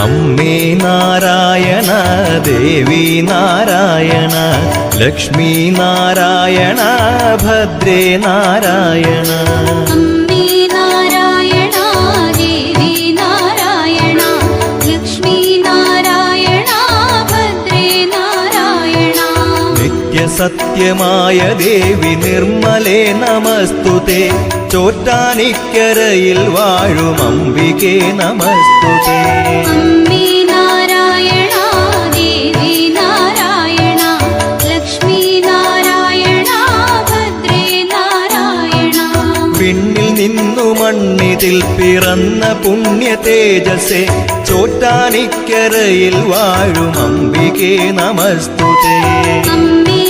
അമ്മേ നാരായണ ദേവി നാരായണ ലക്ഷ്മി നാരായണ ഭദ്രേ നാരായണ. അമ്മേ നാരായണ ദേവി നാരായണ ലക്ഷ്മി നാരായണ ഭദ്രേ നാരായണ. നിത്യസത്യമായ ദേവി നിർമ്മലേ നമസ്തുതേ. ചോറ്റാനിക്കരയിൽ വാഴും അംബികേ നമസ്തുതേ. അമ്മേ നാരായണ ദേവി നാരായണ ലക്ഷ്മി നാരായണ ഭദ്രേ നാരായണ. പിന്നിൽ നിന്നു മണ്ണിതിൽ പിറന്ന പുണ്യ തേജസ്സേ. ചോറ്റാനിക്കരയിൽ വാഴും അംബികേ നമസ്തുതേ. അമ്മേ